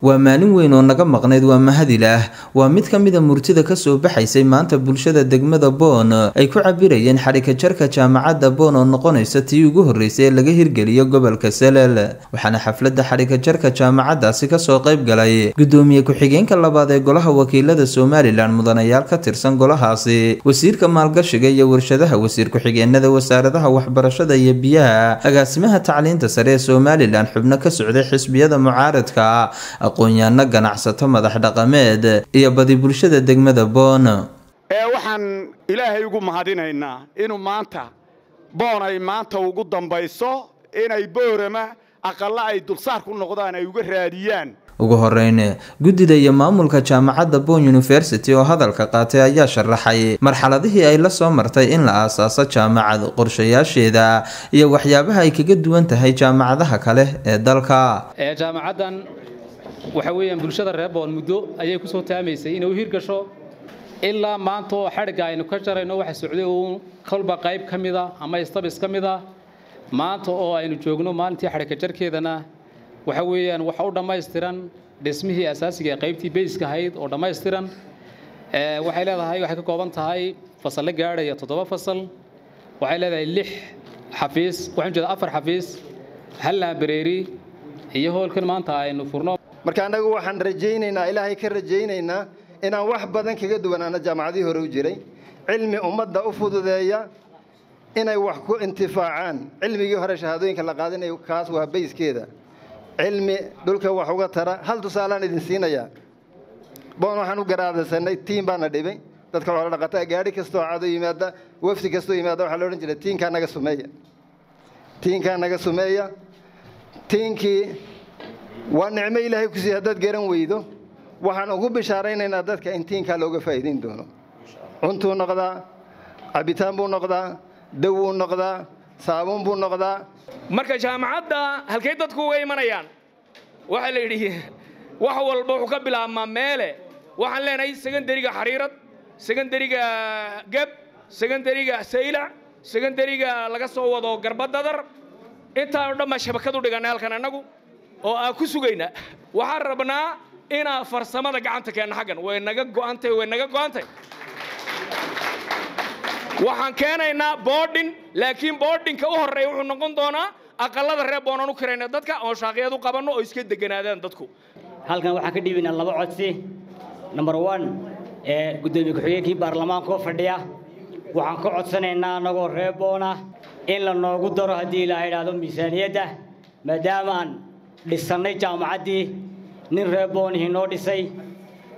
waa maalin weyn oo naga maqnayd waa mahadilah waa mid ka mid ah murtida ka soo baxaysay maanta bulshada degmada Boon ay ku cabirayeen xarika jarka jaamacadda Boon oo noqonaysa tii ugu horeysay ee laga hirgeliyo gobolka Salel waxaana xafladda xarika jarka jaamacaddaasi ka soo qayb galay gudoomiye ku-xigeenka labaad ee golaha wakiilada Soomaaliland mudanayaal ka tirsan golahaasi wasiirka maalgashiga iyo warshadaha wasiir ku-xigeenada wasaaradaha waxbarashada iyo biyaha agaasimaha tacliinta sare ee Soomaaliland xubno ka socday xisbiyada mucaaradka aqoon-yahanno ganacsato madax dhaqameed iyo badi bulshada degmada Boon waxaan ilaahay ugu mahadinaynaa inuu maanta Boon ay maanta ugu dambayso inay Boorama aqalla ay dulsaar ku noqdaan ay uga raadiyaan ugu horeyn gudida iyo maamulka jaamacadda Boon University oo hadalka qaatay ayaa sharaxay marxaladihii ay la soo martay in la aasaaso jaamacad qorshayaasheeda iyo waxyaabaha ay kaga duwan tahay jaamacadaha kale ee dalka jaamacaddan waxa weeyaan bulshada reer Boon muddo ayay ku soo taamaysay inay u hirgasho ilaa maanta oo xariga aynu ka jarayno waxa socday oo qalba qayb kamida ama istabis kamida maanta oo aynu joogno maalintii xariga jarkeedana waxa weeyaan waxa u dhameystiran dhismihii asaasiga ee qaybtii basic ahayd oo dhameystiran waxay leedahay waxay ka kooban tahay fasal la gaaraya 7 fasal waxay leedahay 6 xafiis waxaan jeedaa 4 xafiis hal library iyo hoolkan maanta aynu furno marka anagu waxaan rajaynaynaa ilaahay ka rajaynaynaa inaan wax badan kaga duwanaano jaamacadii hore u jiray cilmi ummadda u fududeeya inay wax ku intifaacaan cilmigii hore shahaadooyinka la qaadanayo kaas waa bayskeeda cilmi dhulka wax uga tara hal tusaalaan idin siinaya Boon waxaan u garaadsanay team baana dhibay dadka xoolo dhaqataa gaari kasto caado yimaada wafdi kasto yimaada waxa la oran jiray teamka naga sumeeya teamkii waa nicmo ilaahay ku sii hadad garan weydo waxaan ugu bishaaraynaynaa dadka in teamka looga faa'iideyn doono cunto noqda cabitaan buu noqdaa dawo noqda saabuun buu noqdaa marka jaamacadda halkay dadku uga imanayaan waxa la yidhi wax walba wuxuu ka bilaabmaa meele waxaan leenahay secondary-ga xariirad secondary-ga gab secondary-ga sayla secondary-ga laga soo wado garbadadar intaan dhamma shabakadu dhiganay halkan anagu oo aan ku sugayna waxaan rabnaa ina farsamada gacanta keenna xagan way naga go'antay waxaan keenaynaa boarding laakiin boardingka u horeeya wuxuu noqon doonaa aqalada reer Boon oo kirayna dadka oo shaqeeyadu qabanno oo iska deganaadaan dadku halkan waxaan ka dhibinaa laba codsi number 1 gudoomiye ku-xigeenkii baarlamaanka oo fadhiya waxaan ka codsanaynaa anagoo reer Boon ah in la noogu daro hadii la yiraahdo miisaaniyadda maadaama aan dhisanay jaamacaddii nin reer Boon inoo dhisay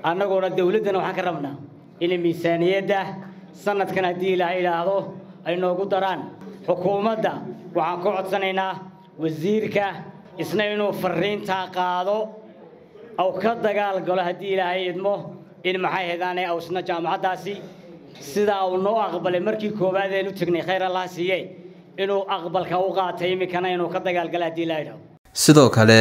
anagoo dawladana waxaan ka rabnaa in miisaaniyadda sanadkan hadii la yiraahdo ay noogu daraan xukuumadda waxaan ka codsanaynaa wasiirka isna inuu fariinta qaado oo ka dagaal galo hadii ilaahay idmo in maxay heedaanay awsna jaamacaddaasi sida uu noo aqbalay markii koowaad ee u tagnay khayr Allah siiyay inuu aqbalka u qaatay imikana inuu ka dagaal galo hadii la yiraahdo sidoo kale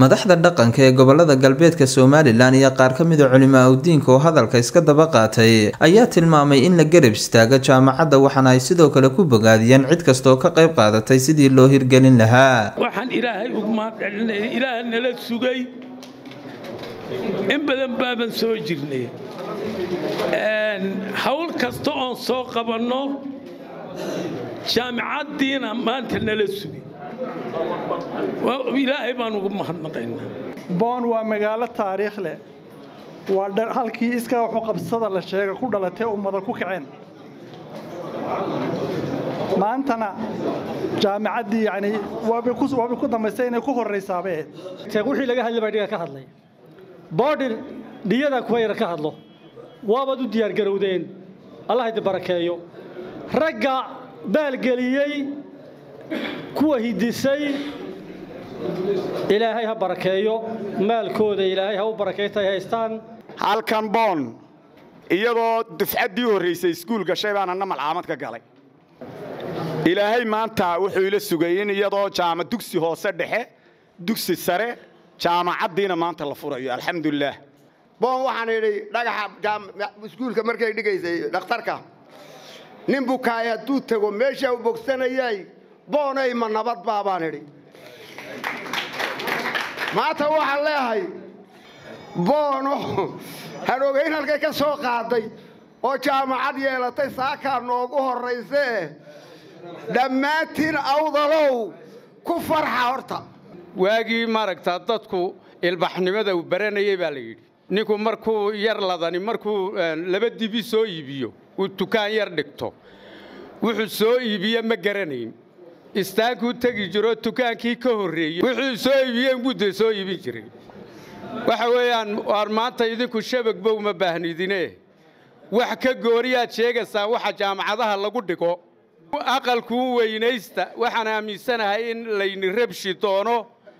madaxda dhaqanka ee gobolada galbeedka Soomaaliland iyo qaar ka mid ah culimada diinka oo hadalka iska daba qaatay ayaa tilmaamay in la garab istaago jaamacadda waxana ay sidoo kale ku bogaadiyeen cid kasta oo ka qayb qaadatay sidii loo hirgelin lahaa waxaan ilaahay ugu mahadcelinay ilaahay nala sugay in badan baaban soo jirnay hawl kasta oo soo qabanno jaamacaddiina maanta nala sugay ilaahay baan ugu mahadnaqaynaa Boon waa magaalo taariikh leh waa halkii iska wuxuu qabsada la sheegay ku dhalatay ummada ku kaceen maantana jaamacaddii yani waa ku dambaysay inay ku horeysaabay wixii laga hadlay baa ka hadlay boodin dhiyada ku yar ka hadlo waabad u diyaar garowdeen Allah idin barakeeyo ragga baalgeliyay kuwa hidisay ilaahay ha barakeeyo maalkooda ilaahay ha u barakeeyay haystaan halkan Boon iyadoo dufcadii horeysay iskuul gashay baan anna malcaamad ka galay ilaahay maanta wuxuu ila sugay in iyadoo jaamacad dugsi hoose dhexe dugsi sare jaamacaddiina maanta la furayo alxamdulillah Boon waxaan idhi dhagaxa iskuulka markay dhigaysay dhakhtarka nin bukaay hadduu tago meesha uu bogsanayay Boon ay ma nabad baabaan idhi maanta waxaan leeyahay boono hadhoogayn halkay ka soo qaaday oo jaamacad yeelatay saakaa noogu horraysee dhammaantiin awdalow ku farxa horta waagii maaragtaa dadku ilbaxnimada uu baranayay baa la yidhi ninku markuu yar ladani markuu laba dibi soo iibiyo uu dukaan yar dhigto wuxuu soo iibiye ma garanayn istaankuu tegi jiro dukaankii ka horreeyey wuxuu soo iibiyeen muddo soo iibin jiray waxa weeyaan waar maanta idinku shabagba uma baahnidine wax ka gooriyaad sheegaysaa waxa jaamacadaha lagu dhigo aqalkuu weynaysta waxaan aaminsanahay in layni rabshi doono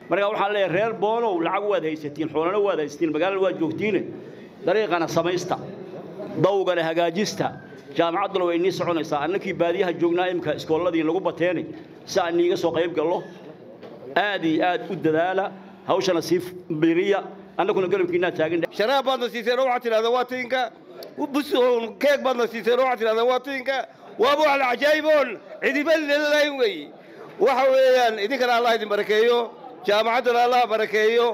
marka waxaan leeyahay reer boonow lacag waad haysatiin xoolana waad haysatiin magaalada waad joogtiin dariiqana samaysta dawgana hagaajista jaamacadduna way nii soconaysaa annakii baadiyaha joognaa imka iskooladii lagu bateenay si aan niiga soo qayb gallo aad iyo aad u dadaala hawshana sii biriya annaguna galabkiinaa taagan sharaab baadna siiseen waxaad tidhahdaa waa tiinka busoon keeg baadna siiseen waxaad tidhahdaa waa tiinka waaba wax la cajaayiboon cidiba lalayn weeye waxa weeyaan idinkana allah idin barakeeyo jaamacaddana allah barakeeyo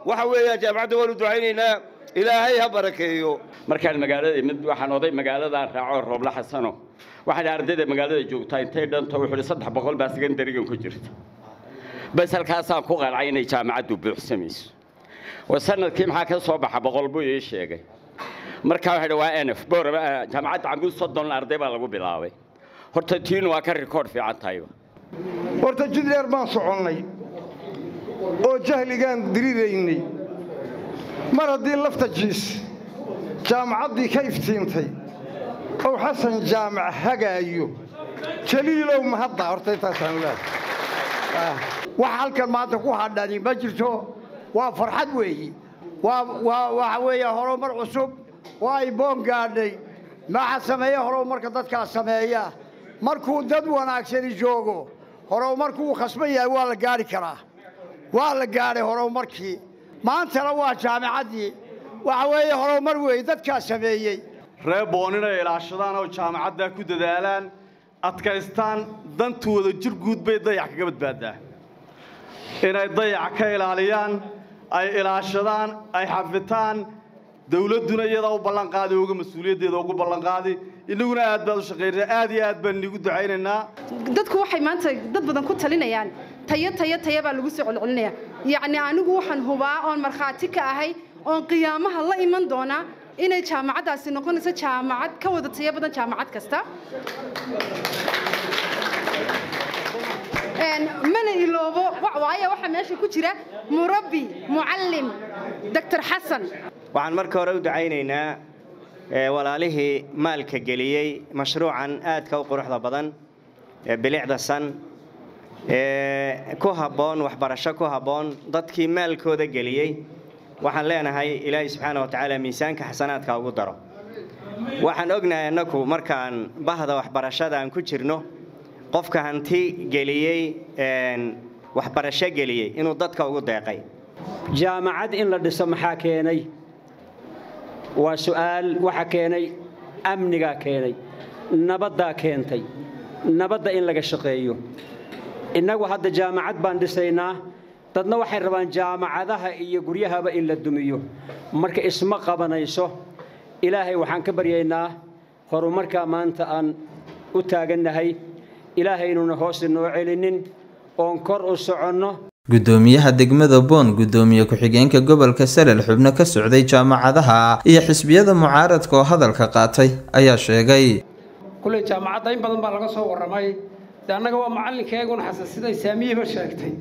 waxa weeyaan jaamacadda waanu ducaynaynaa ilaahay ha barakeeyo markaan magaalada mid waxaan oday magaaladaan raaco roobla xasano waxaan ardayda magaalada joogtaa intay dhanto wuxuu 300 baa secondary-gan ku jirta bas halkaasaan ku qalcay inay jaamacaddu buuxsamayso wasanadkii maxaa ka soo baxa 100 buu ii sheegay markaa waxa waa NF booraba jaamacadda cambuus 30 arday baa lagu bilaabay horta tiin waa ka record fiican tahay horta jidheer baan soconnay oo jahligaan diriraynay mar haddii lafta jiis jaamacaddii ka iftiintay oo xasan jaamac hagaayo jaliilow ma hadda horta intaasaan leeyahay wax halkan maanta ku hadhani ma jirto waa farxad weeyi waxa weeye horumar cusub oo ay boon gaadhay maxaa sameeya horumarka dadkaa sameeya markuu dad wanaagsani joogo horumarkuu khasban yahay waa la gaari karaa waa la gaaray horumarkii maantana waa jaamacaddii waxa weeye horumar weeye dadkaa sameeyey reer boon inay ilaashadaan oo jaamacadda ku dadaalaan adkaystaan dantooda jir guud bay dayac kaga badbaadaa inay dayac ka ilaaliyaan ay ilaashadaan ay xafitaan dawladduna iyada u ballan qaadi uga mas'uuliyaddeeda ugu ballan qaadi inaguna aad baad u shaqeynaa aad iyo aad baan nigu ducaynaynaa dadku waxay maanta dad badan ku talinayaan tayo baa lagu soo celcelinaya yacni anigu waxaan hubaa oon markhaati ka ahay oon qiyaamaha la iman doona inay jaamacaddaasi noqonayso jaamacad ka wada tayo badan jaamacad kasta mana iloobo waayo waxa meesha ku jira murabbi mucallim dr xasan waxaan marka hore u ducaynaynaa walaalihii maalka geliyey mashruucan aadka u quruxda badan bilicda san ku habboon waxbarasho ku habboon dadkii maalkooda geliyey waxaan leenahay ilaahay subxaana wa tacaala miisaanka xasanaadka ugu daro waxaan ognahay annagu markaan bahda waxbarashada aan ku jirno qofka hanti geliyey waxbarasho geliyey inuu dadka ugu deeqay jaamacad in la dhiso maxaa keenay waa su'aal waxa keenay amniga keenay nabadda keentay nabadda in laga shaqeeyo inagu hadda jaamacad baan dhisaynaa dadna waxay rabaan jaamacadaha iyo guryahaba in la dumiyo marka isma qabanayso ilaahay waxaan ka baryaynaa horumarka maanta aan u taagannahay ilaahay inuuna hoos inoo celinin oon kor u soconno gudoomiyaha degmada boon gudoomiye ku-xigeenka gobolka Salal xubno ka socday jaamacadaha iyo xisbiyada mucaaradka oo hadalka qaatay ayaa sheegay kulay jaamacadda in badan baa laga soo waramay annaga waa macalinkeeguna xasan siday saamiyaba sheegtay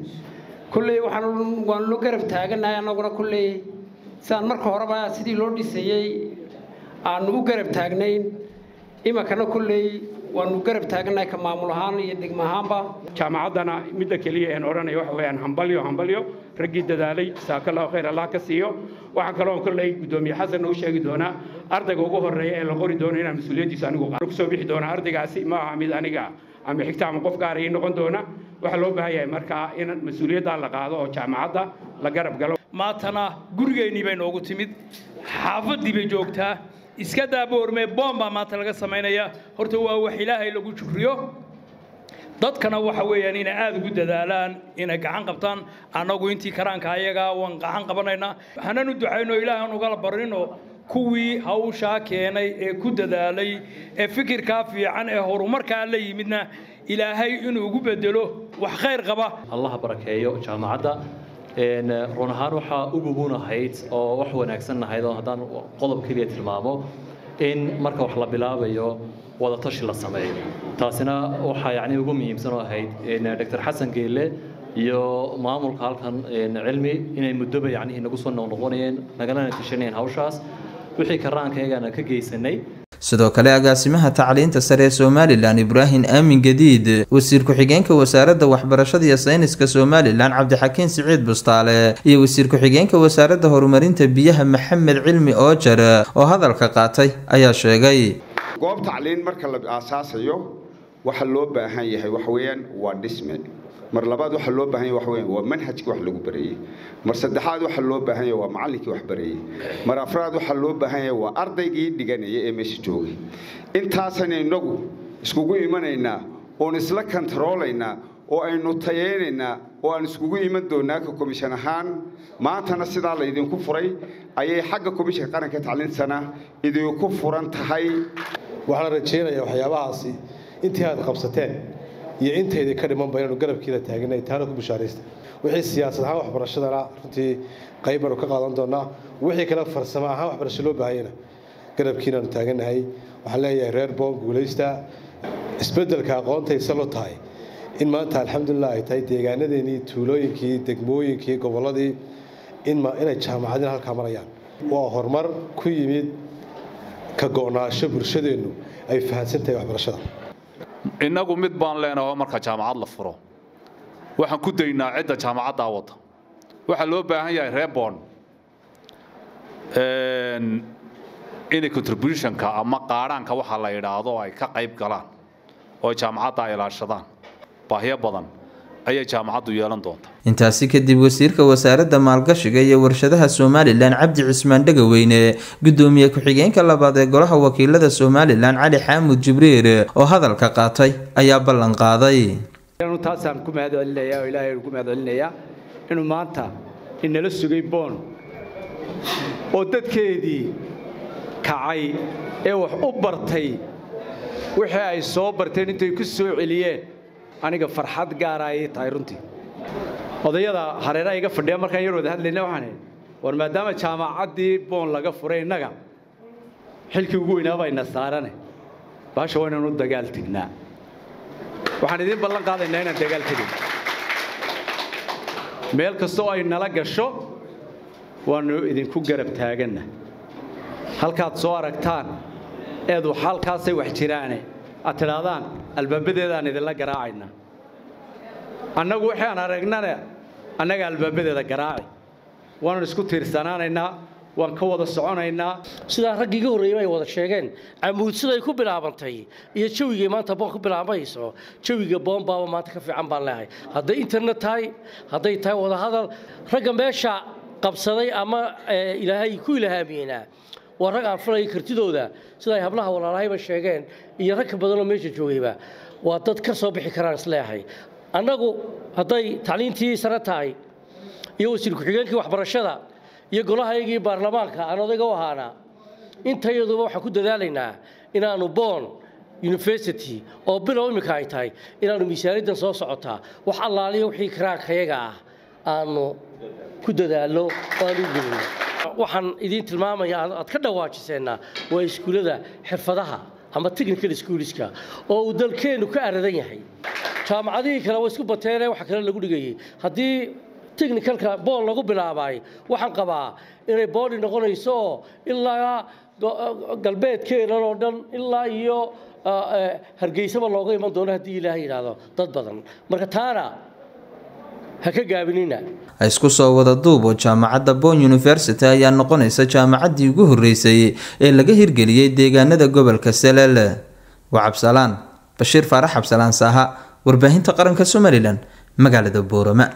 kulay waan loo garab taaganahay annaguna kulay saan marka horeba sidii loo dhisayay aan u garab taagnayn imakana kulay waanu garab taaganahay ka maamul ahaan iyo degmo ahaanba jaamacaddana midda keliya aan odhanayo waxa weeyaan hambalyo raggii dadaalay jazakallahu khayr allah ka siiyo waxaan kaloo kolley gudoomiye xasan oo sheegi doona ardayga ugu horeeya ee la qori doono inaan mas'uuliyadiisa anigu ku soo bixi doona ardaygaasi ma aha mid aniga ama xigta ama qof gaar ah noqon doona waxa loo baahan yahay marka in mas'uuliyadda la qaado oo jaamacadda la garab galo maatana gurigeennii bay noogu timid xaafadii bay joogtaa iska daaboormee boomba maanta laga sameynaya horta waa wax ilaahay lagu shukriyo dadkana waxa weeyaan inay aad ugu dadaalaan inay gacan qabtaan annagu intii karaanka ayaga waan gacan qabanaynaa waxaanan u ducayno ilaahan ugala barino kuwii hawshaa keenay ee ku dadaalay ee fikirkaa fiican ee horumarkaa la yimidna ilaahay inuu ugu bedelo wax khayr qaba allah barakeeyo jaamacadda run ahaan waxaa ugu ahayd oo wax wanaagsan ahayd oo haddaan qodob keliya tilmaamo in marka wax la bilaabayo wada tashi la sameeyo taasina waxa yacni ugu muhiimsan oo ahayd Dr. Xasan Geelle iyo maamulka halkan cilmi inay muddo yacni inagu soo noqonayeen nagalana tashanayeen hawshaas wixii karaankaygana ka geysanay sidoo kale agaasimaha tacliinta sare ee Soomaaliland Ibrahim Aamin Gadiid wasiir ku-xigeenka wasaaradda waxbarashada iyo sayniska Soomaaliland Cabdixakiin Siciid Bustaale iyo wasiir ku-xigeenka wasaaradda horumarinta biyaha Maxamed Cilmi Oojar oo hadalka qaatay ayaa sheegay goob tacliin marka la aasaasayo waxa loo baahan yahay wax weeyaan waa dhisme mar labaad waxa loo baahan yahay wax weeyaan waa manhajka wax lagu bareeyay mar saddexaad waxa loo baahan yahay waa macallinkii wax bareeyay mar afraad waxa loo baahan yahay waa ardaygii dhiganaya ee meesha joogay intaasna inagu iskugu imanaynaa oo isla controlaynaa oo aynu tayeynayna oo aan iskugu iman doonaa ka komishan ahaan maantana sidaa la idinku furay ayay xagga komishanka qaranka tacliintana idinku furan tahay waxaan rajeynayaa waxyaabahaasi intii aad qabsateen iyo intayda ka dhiman baynu garabkiina taagnay taana ku bishaaraysta wixii siyaasad ahaan waxbarashadana runtii qayb baanu ka qaadan doonaa wixii kale farsamo ahaan waxbarasho loo baahayna garabkiinaanu taaganahay waxaan leeyahay reer boon guulaysta isbeddelka aqoontay salo tahay in maanta alxamdulilah ay tahay deegaanadeenii tuulooyinkii degmooyinkii gobolladii inay jaamacadina halkaa marayaan waa horumar ku yimid ka go'naasho bulshadeennu ay fahansan tahay waxbarashada innagu mid baan leenahay marka jaamacad la furo waxaan ku daynaa cidda jaamacadda wada waxaa loo baahan yahay reer boon inay contributionka ama qaadhaanka waxa la yidhaahdo ay ka qayb galaan oo jaamacadda ay ilaashadaan baahiyo badan ayay jaamacaddu yeelan doontaa intaasi kadib wasiirka wasaaradda maalgashiga iyo warshadaha Soomaaliland Cabdi Cismaan Dhagaweyne gudoomiye ku-xigeenka labaad ee golaha wakiilada Soomaaliland Cali Xamuud Jibriil oo hadalka qaatay ayaa ballan qaaday inuu taasaan ku mahadcelinayaa oo Ilaahay ku mahadcelinayaa inuu maanta inala sugay boon oo dadkeedii kacay ee wax u bartay wixii ay soo barteen intay ku soo celiyeen aniga farxad gaar ah ay tahay runtii odayada hareeraha iga fadhiya markaan yar wada hadlaynay waxaan war maadaama jaamacaddii boon laga furay innaga xilkii ugu weynaa bayna saarane baasha waa inaan u dagaal tegnaa waxaan idin ballan qaadaynaa inaan dagaal tegin meel kastoo ay nala gasho waanu idinku garab taaganna halkaad soo aragtaan eedu halkaasay wax jiraane aad tidhaahdaan albaabadeedaan idinla garaacayna annagu wixii aan aragnana annaga albaabadeeda garaaci waanu isku tiirsanaanaynaa waan ka wada soconaynaa sidaa raggii iga horreeyay ay wada sheegeen amuud siday ku bilaabantay iyo jawigii maanta boon ku bilaabayso jawiga boon baaba maanta ka fiican baan leeyahay hadday internet tahay hadday tahay wada hadal ragga meesha qabsaday ama ilaahay ku ilaahaamiyeenaa waa rag aan fulay kartidooda sida ay hablaha walaalahayba sheegeen iyo rag ka badan oo meesha joogayba waa dad ka soo bixi karaan isleeyahay annagu hadday tacliintii sare tahay iyo wasiir ku-xigeenkii waxbarashada iyo golahaygii baarlamaanka aan odayga u ahaana intayaduba waxaan ku dadaalaynaa inaanu boon university oo bilow imika ay tahay inaanu miisaaniyaddan soo socotaa wax allaaliya wixii karaankayaga ah aanu ku dadaalno aanu gelino waxaan idin tilmaamayaa aad ka dhawaajiseenna waa iskuulada xirfadaha ama technical schoolska oo uu dalkeenu ka aradan yahay jaamacadihii kale way isku bateene waxa kale lagu dhigayay haddii technicalka boon lagu bilaabay waxaan qabaa inay booni noqonayso oo ilaa galbeedkeena oo dhan ilaa iyo hargeysaba looga iman doono haddii ilaahay yidhaahdo dad badan marka taana ha ka gaabinina isku soo wada duubo jaamacadda Bonn University ayaa noqonaysa jaamacaddii ugu horeysay ee laga hirgeliyay deegaanada gobolka Seleele waa Cabsalaan Bashiir Faarax Cabsalaan Saaha warbaahinta qaranka Soomaaliland magaalada Boorama